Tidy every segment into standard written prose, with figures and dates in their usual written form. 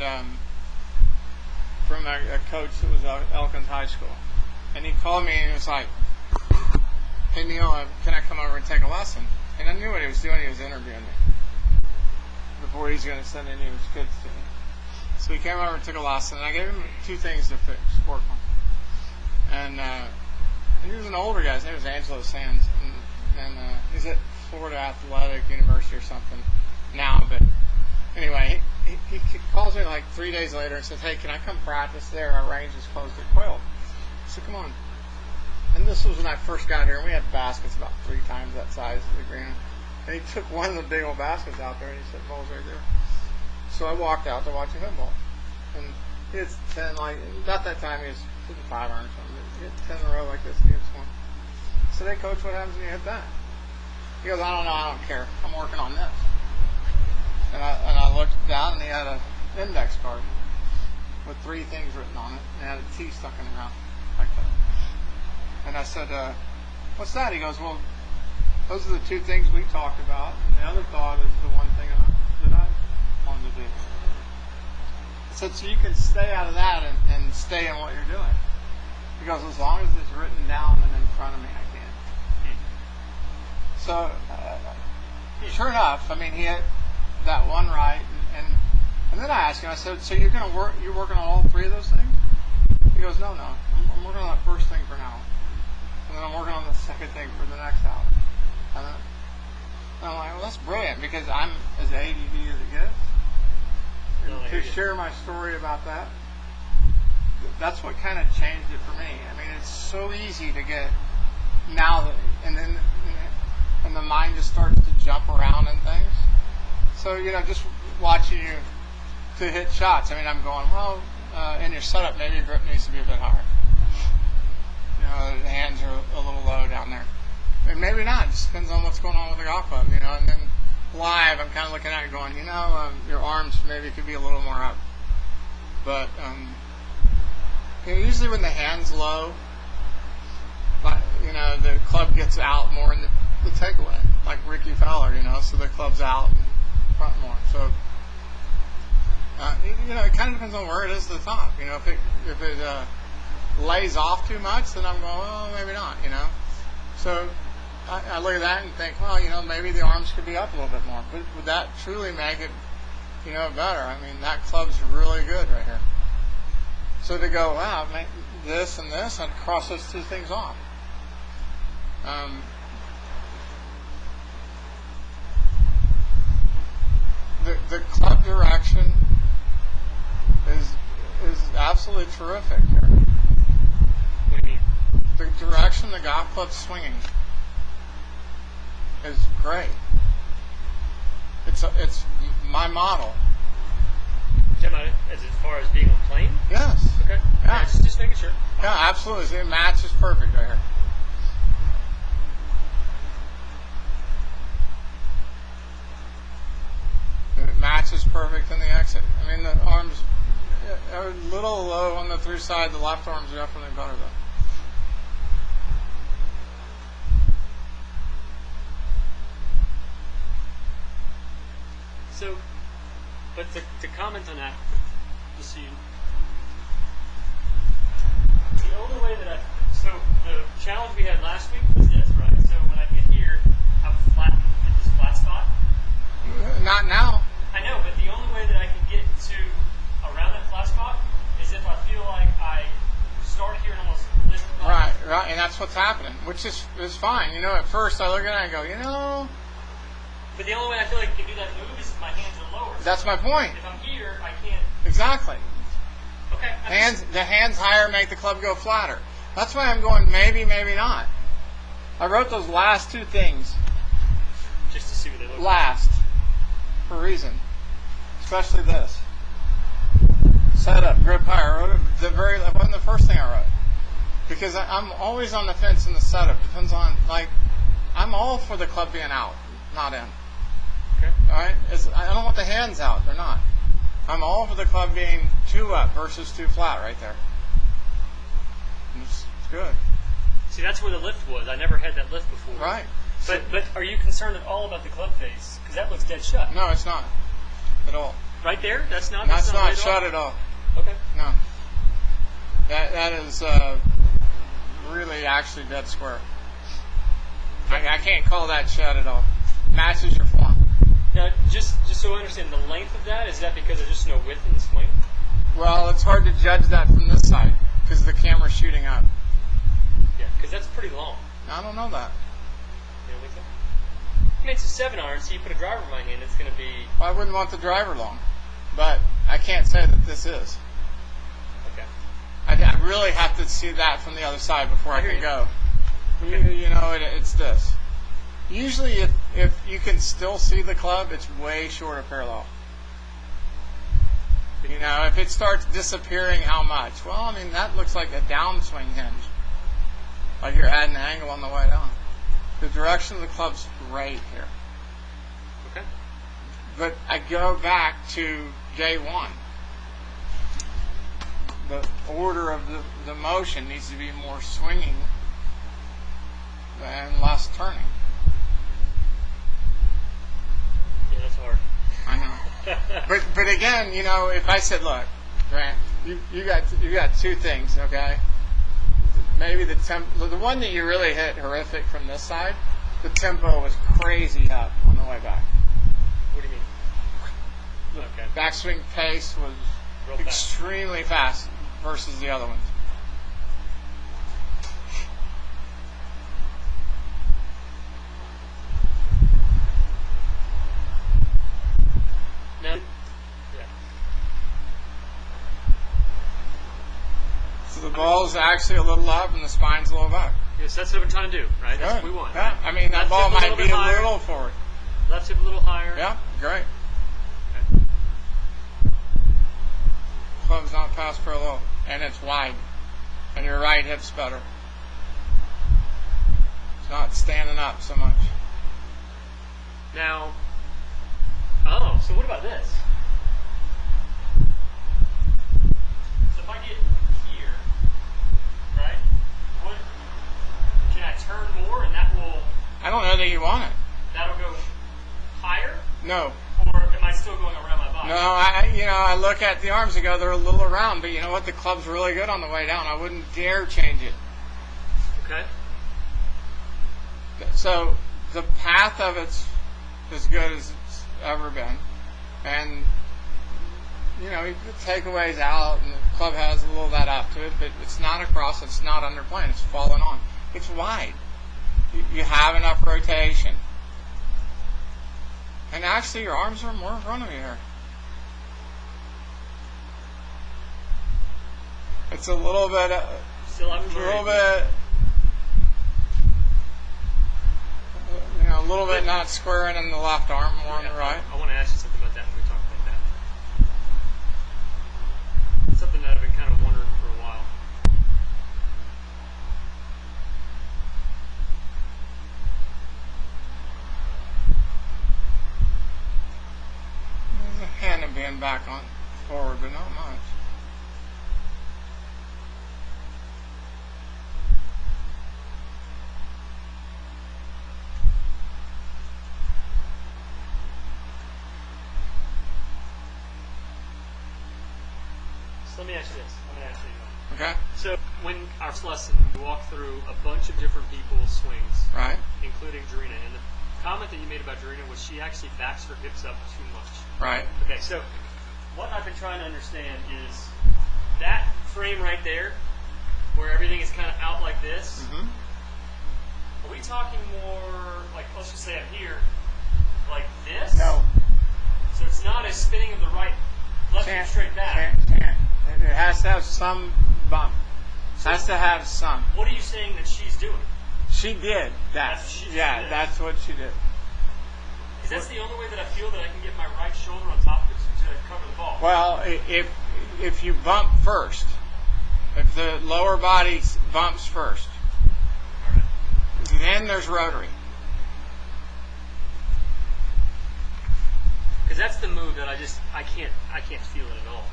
and from a coach that was at Elkins High School. And he called me and he was like, "Hey Neil, can I come over and take a lesson?" And I knew what he was doing. He was interviewing me before he's going to send any of his kids to me. So he came over and took a lesson, and I gave him 2 things to work on. And he was an older guy. His name was Angelo Sands, and he's at Florida Athletic University or something now. But anyway, he calls me like 3 days later and says, "Hey, can I come practice there? Our range is closed at Quail." I said, "Come on." And this was when I first got here, and we had baskets about 3 times that size of the green. And he took one of the big old baskets out there, and he said, "Ball's right there." So I walked out to watch him ball. And he hits 10, like, about that time he was 5 iron or something. He hit 10 in a row like this, and he hits one. I said, "Hey, Coach, what happens when you hit that?" He goes, "I don't know, I don't care. I'm working on this." And I looked down, and he had an index card with 3 things written on it, and it had a T stuck in the ground like that. And I said, "What's that?" He goes, "Well, those are the 2 things we talked about, and the other thought is the one thing that I wanted to do." I said, "So you can stay out of that and stay in what you're doing." He goes, "As long as it's written down and in front of me, I can." So, sure enough, I mean, he hit that one right, and then I asked him, I said, "So you're working on all 3 of those things?" He goes, No, I'm working on that first thing for now. And then I'm working on the second thing for the next hour. And I'm like, well, that's brilliant, because I'm as ADD as it gets. And to share my story about that, that's what kind of changed it for me. I mean, it's so easy to get now that, and the mind just starts to jump around and things. So, just watching you to hit shots. I mean, I'm going, well, in your setup, maybe your grip needs to be a bit higher. The hands are a little low down there. And maybe not. It just depends on what's going on with the golf club, And then live, I'm kind of looking at it going, your arms maybe could be a little more up. But, usually when the hand's low, the club gets out more in the takeaway. Like Ricky Fowler, so the club's out and front more. So, it kind of depends on where it is at the top. If it lays off too much, then I'm going, well, maybe not, So I look at that and think, well, maybe the arms could be up a little bit more. But would that truly make it, better? I mean, that club's really good right here. So to go, wow, make this and this, and cross those 2 things off. The club direction is absolutely terrific here. What do you mean? The direction the golf club's swinging is great. It's my model. As far as being a plane? Yes. Okay. Yeah. Just making sure. Yeah, absolutely. It matches perfect right here. It matches perfect in the exit. I mean, the arms are a little low on the through side. The left arm's definitely better though. So, but to comment on that, just so the only way that so the challenge we had last week was this, right? So when I get here, have this flat spot. Not now. I know, but the only way that I can get to around that flat spot is if I feel like I start here and almost lift the ball. Right, and that's what's happening, which is fine. At first I look at it and I go, But the only way I feel like I can do that move is if my hands are lower. That's my point. If I'm here, I can't. Exactly. Okay. The hands higher make the club go flatter. That's why I'm going maybe, maybe not. I wrote those last 2 things just to see what they look last for a reason. Especially this. Setup, grip higher. I wrote it wasn't the first thing I wrote. Because I'm always on the fence in the setup. Depends on, I'm all for the club being out, not in. Okay. All right? I don't want the hands out. They're not. I'm all for the club being 2 up versus 2 flat right there. It's good. See, that's where the lift was. I never had that lift before. Right. But are you concerned at all about the club face? Because that looks dead shut. No, it's not. At all. Right there? That's not That's not right shut off? at all. Okay. No. That is really actually dead square. I can't call that shut at all. Matches your flop. Now, just so I understand, the length of that, is that because there's just no width in the swing? Well, it's hard to judge that from this side because the camera's shooting up. Yeah, because that's pretty long. I don't know that. You don't think so? I mean, it's a 7-iron, so you put a driver in my hand, it's going to be... Well, I wouldn't want the driver long, but I can't say that this is. Okay. I really have to see that from the other side before I hear can you. go. Okay. You know, it's this. Usually, if you can still see the club, it's way short of parallel. You know, if it starts disappearing, how much? Well, I mean, that looks like a downswing hinge. Like you're adding an angle on the way down. The direction of the club's right here. Okay. But I go back to day one. The order of the motion needs to be more swinging and less turning. Yeah, that's hard. I know. But again, you know, if I said, look, Grant, you got two things, okay? Maybe the one that you really hit horrific from this side, the tempo was crazy up on the way back. What do you mean? The Okay. backswing pace was Real fast. extremely fast versus the other ones. Now, yeah. So the ball's actually a little up and the spine's a little back. Yes, that's what I've been trying to do, right? That's what we want. Yeah, I mean, that Left ball hip a might little be bit a higher. little forward. Left hip a little higher. Yeah, great. Okay. Club's not past parallel, and it's wide, and your right hip's better. It's not standing up so much. Now, oh, so what about this? So if I get here, right? What? Can I turn more, and I don't know that you want it. that'll go higher, No. or am I still going around my body? No, I look at the arms and go, they're a little around, but you know what? The club's really good on the way down. I wouldn't dare change it. Okay. So the path of it's as good as it's ever been. And, you know, the takeaways out, and the club has a little of that up to it, but it's not across, it's not underplaying, it's falling on. It's wide. You have enough rotation. And actually, your arms are more in front of you here. It's a little bit, Still up a little bit not squaring in the left arm, more on the right. I want to ask you something about that when we talk about that. It's something that I've been kind of wondering for a while. There's a hand of being back on forward, but not much. So let me ask you this. I'm going to ask you one. Okay? So when our lesson, we walked through a bunch of different people's swings, Right? including Jarena. And the comment that you made about Jarena was she actually backs her hips up too much. Right. Okay, so what I've been trying to understand is that frame right there, where everything is kind of out like this. Mm-hmm. Are we talking more like, let's just say up here, like this? No. So it's not a spinning of the right, left hip straight back. Can't. It has to have some bump. So Has to have some. what are you saying that she's doing? She did that. That's what she Yeah, did. that's what she did. Because that's the only way that I feel that I can get my right shoulder on top of it to cover the ball. Well, if you bump first, if the lower body bumps first, All right. then there's rotary. Because that's the move that I can't feel it at all.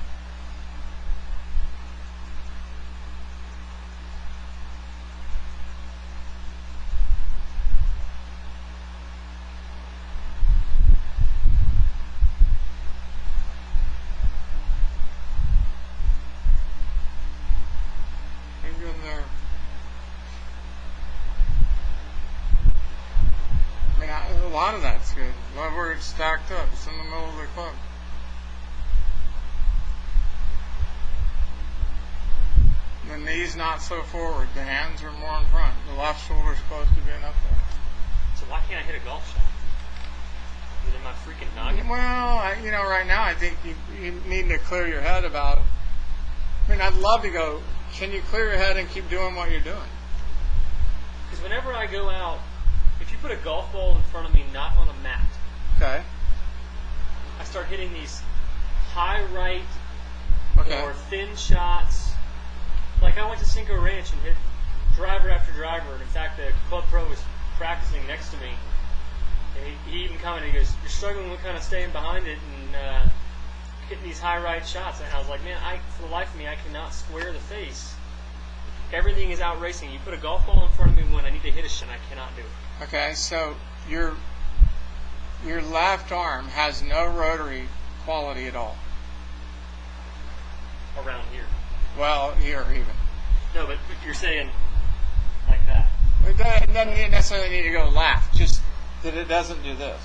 lot of that's good. A lot where it's stacked up. It's in the middle of the club. The knees not so forward. The hands are more in front. The left shoulder's close to being up there. So why can't I hit a golf shot? Is it in my freaking noggin? Well, right now I think you need to clear your head about. I mean, I'd love to go. Can you clear your head and keep doing what you're doing? Because whenever I go out, if you put a golf ball in front of me, not on a mat, Okay. I start hitting these high right Okay. or thin shots. Like I went to Cinco Ranch and hit driver after driver. And in fact, the club pro was practicing next to me. And he even commented, he goes, "You're struggling with kind of staying behind it and hitting these high right shots." And I was like, man, for the life of me, I cannot square the face. Everything is out racing. You put a golf ball in front of me when I need to hit a shot, I cannot do it. Okay, so your left arm has no rotary quality at all. Around here. Well, here even. No, but you're saying like that. It doesn't necessarily need to go left, just that it doesn't do this.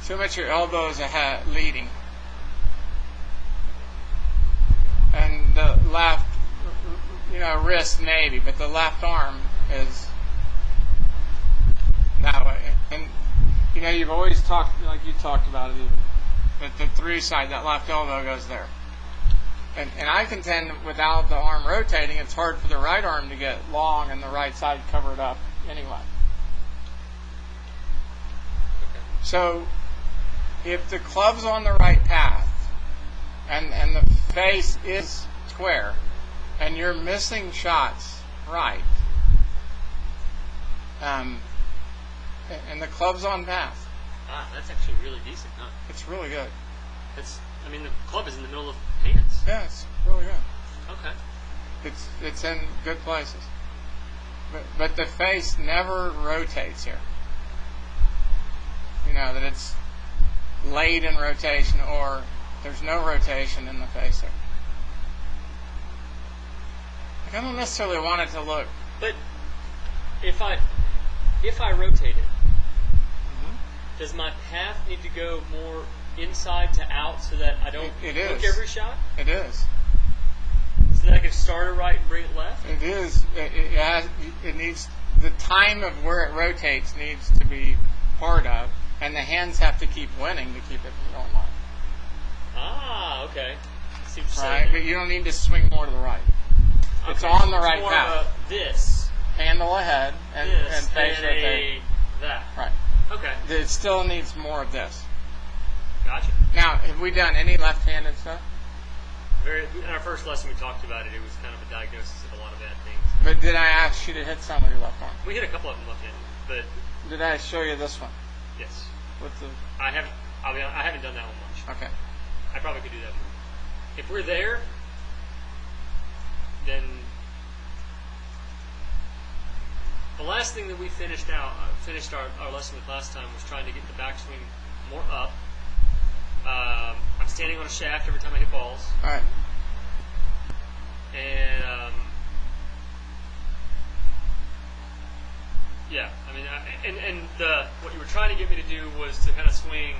So much your elbow is ahead, leading. And the left, wrist maybe, but the left arm is that way. And, you've always talked, like you talked about it even, that the 3 side, that left elbow goes there. And I contend without the arm rotating, it's hard for the right arm to get long and the right side covered up anyway. Okay. So if the club's on the right path and the face is square and you're missing shots right, and the club's on path, That's actually really decent, huh? it's really good. The club is in the middle of hands. Yeah, it's really good. Okay. It's in good places. But the face never rotates here. That it's laid in rotation or there's no rotation in the face here. Like, I don't necessarily want it to look. But if I rotate it, does my path need to go more inside to out so that I don't It hook is. every shot? It is. So that I can start it right and bring it left? It is. It needs, the time of where it rotates needs to be part of, and the hands have to keep winning to keep it going on. Okay. I see what you're Right? saying. But you don't need to swing more to the right. It's Okay, on so the it's right more path. of a this, Handle ahead and face and rotate. that. Right. Okay. It still needs more of this. Gotcha. Now, have we done any left-handed stuff? In our first lesson, we talked about it. It was kind of a diagnosis of a lot of bad things. But did I ask you to hit some with your left arm? We hit a couple of them left-handed, but Did I show you this one? yes, With the I haven't. I haven't done that one much. okay. I probably could do that. If we're there, then the last thing that we finished our lesson with last time was trying to get the backswing more up. I'm standing on a shaft every time I hit balls, All right. and what you were trying to get me to do was to kind of swing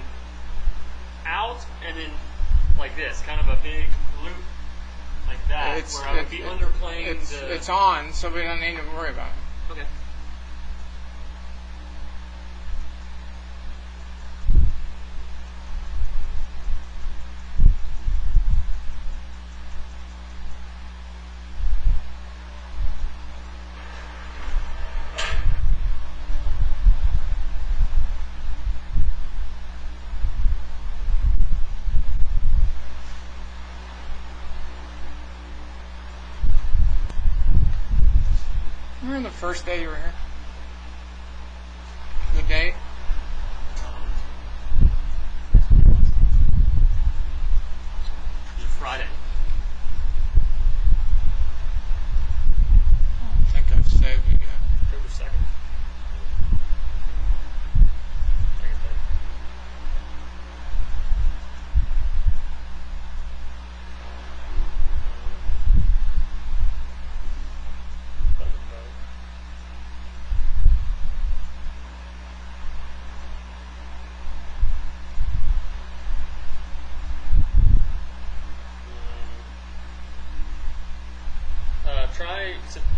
out and then like this, kind of a big loop like that, where I would be underplaying the. It's on, so we don't need to worry about it. Okay. Remember the first day you were here? The date? It was Friday. I don't think I've saved it yet. October 2nd. Second day.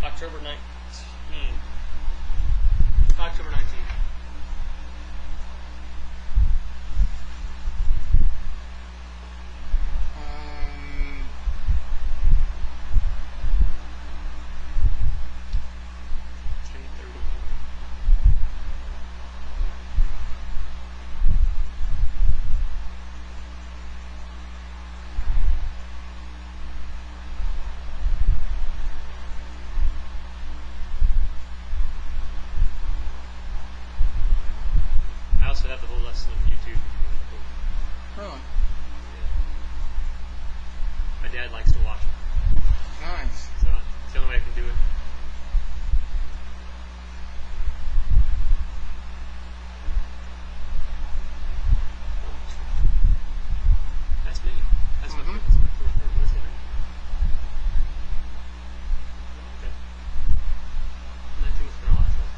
October 19th. October 19th. Um, 10:30. I also have the whole lesson on YouTube. really My dad likes to watch it, nice. so it's the only way I can do it. That's me. That's my Mhm. first listen. Okay. 19 was kind of last one.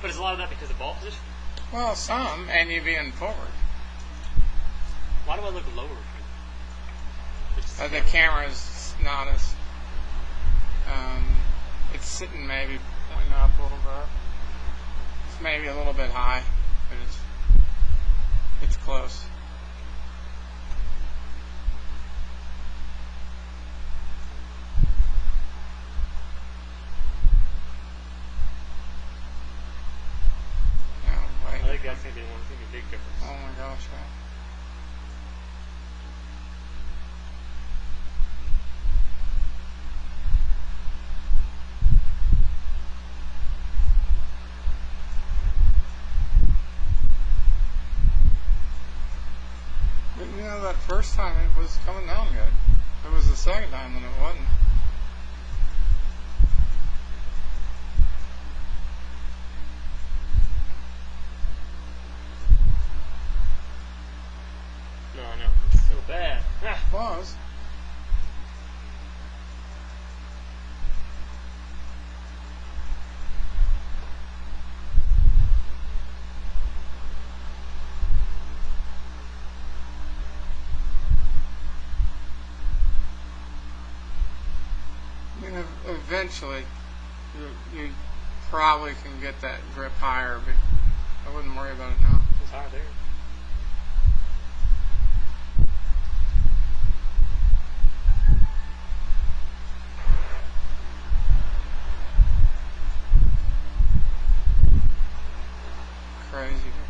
But is a lot of that because of ball position? Well, some, and you being forward. Why do I look lower? It's The camera's not as. It's sitting maybe pointing up a little bit. It's maybe a little bit high, but it's close. I Wait. think that's going to be one thing, a big difference. Oh my gosh, man. But you know, that first time it was coming down good. It was the second time when it wasn't. No, it's so bad. Ah. Was. You know, eventually, you probably can get that grip higher, but I wouldn't worry about it now. It's higher there. Crazy different.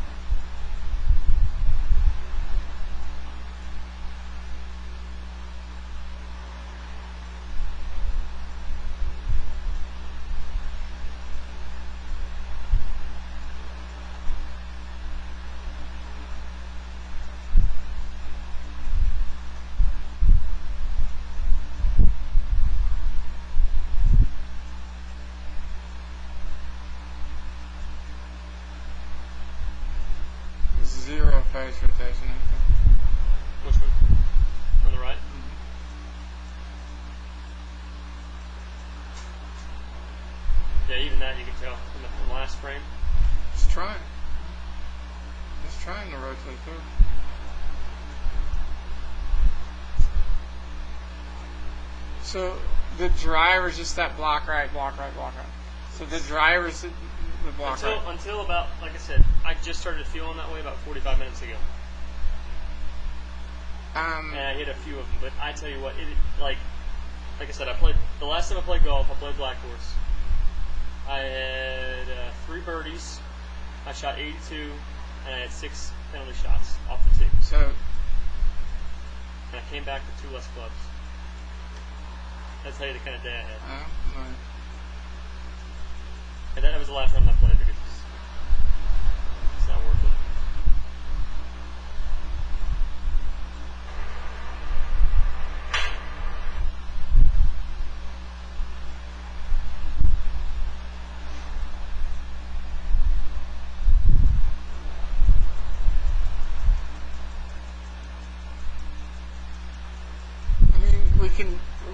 Zero face rotation. Which one? On the right? Yeah, even that you can tell from the last frame. Just trying. Just trying to rotate through. So the driver's just that block right, block right, block right. So the driver's the block right. Until about, like I said, I just started feeling that way about 45 minutes ago. And I hit a few of them, but I tell you what, like I said, the last time I played golf, I played Black Horse. I had 3 birdies, I shot 82, and I had 6 penalty shots off the tee. So, and I came back with 2 less clubs. That's how you the kind of day I had. right. And that was the last round I played because it's not worth it.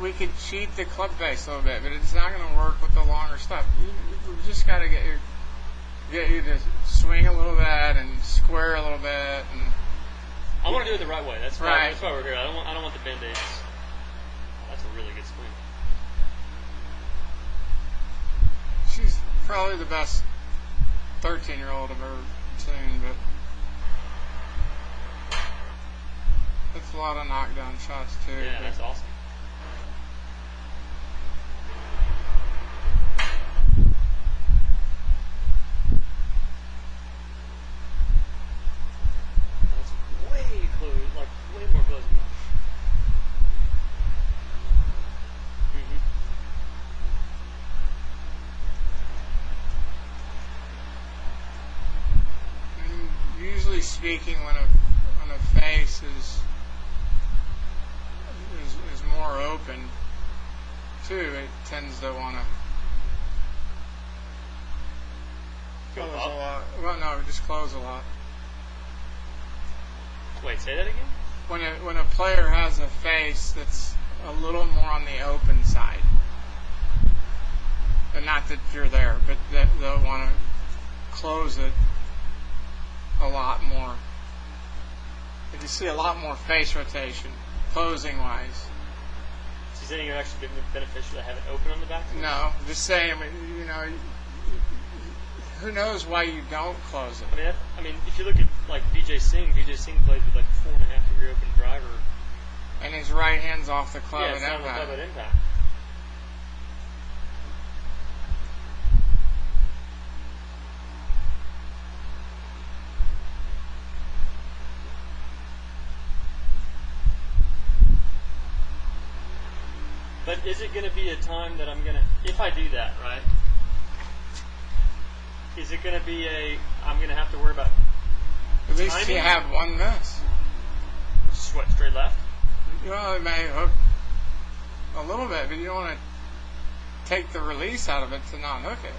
we could cheat the club face a little bit, but it's not going to work with the longer stuff. You just got to get you to swing a little bit and square a little bit. And I want to do it the right way. That's why, Right. that's why we're here. I don't want the band-aids. Oh, that's a really good swing. she's probably the best 13-year-old I've ever seen, but it's a lot of knockdown shots too. Yeah, but that's awesome. That's way close, like way more close than that. And usually speaking, when a face is more open too, it tends to want to Go close up? a lot. Well, no, just close a lot. Wait, say that again? When a player has a face that's a little more on the open side, and not that you're there, but that they'll want to close it a lot more. If you see a lot more face rotation, closing wise. So you think it would actually be beneficial to have it open on the back? No, just saying, who knows why you don't close it? I mean, if you look at like Vijay Singh plays with like 4.5-degree open driver. And his right hand's off the club Yeah, it's at not on the impact. club at impact. But is it going to be a time that I'm going to, if I do that, right? Is it going to be I'm going to have to worry about At least you timing? have one miss. Straight left? Well, it may hook a little bit, but you don't want to take the release out of it to not hook it.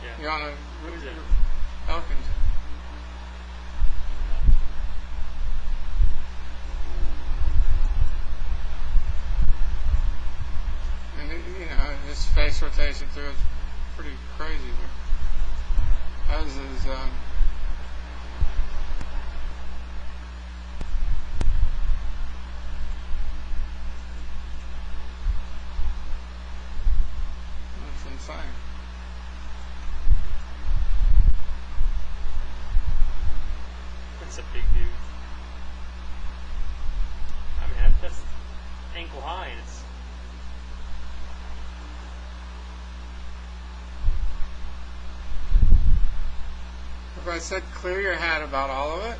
Yeah. You want to Who's it? Elkins. And his face rotation through is pretty crazy there. As is that's insane. That's a big dude. I mean, that's ankle high, and it's If I said clear your head about all of it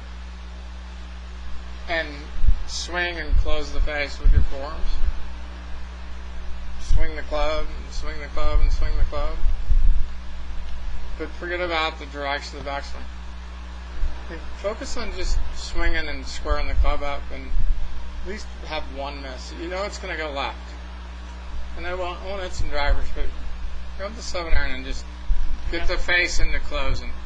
and swing and close the face with your forearms, swing the club and swing the club and swing the club, but forget about the direction of the backswing. Focus on just swinging and squaring the club up, and at least have one miss. You know it's going to go left. And I won't hit some drivers, but go up the 7 iron and just get the face into closing.